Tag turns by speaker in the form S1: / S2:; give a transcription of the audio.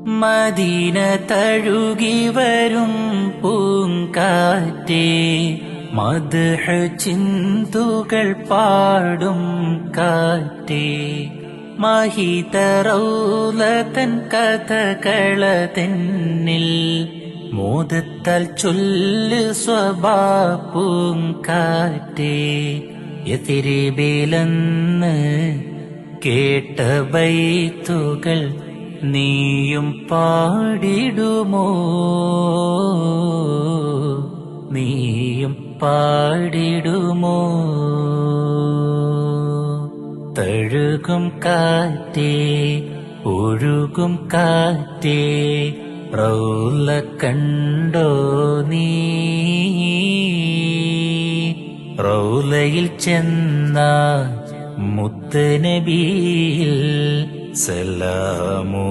S1: Medina തഴുകി വരും പൂങ്കാറ്റേ, മദ്ഹ് ചിന്തുകൾ പാടും കാറ്റേ, മഹിത റൗളതൻ കഥകളതെന്നിൽ മോദത്താൽ ചൊല്ല് സ്വഭാ പൂങ്കാറ്റേ. യഥിരിബിലെന്ന് കേട്ട ബൈത്തുകൾ നീയും പാടിടുമോ, നീയും പാടിടുമോ? തഴുകും കാറ്റേ, ഒഴുകും കാറ്റേ, റൗള കണ്ടോ നീ? റൗളയിൽ ചെന്ന മുത്ത് നബിയിൽ സലാമോ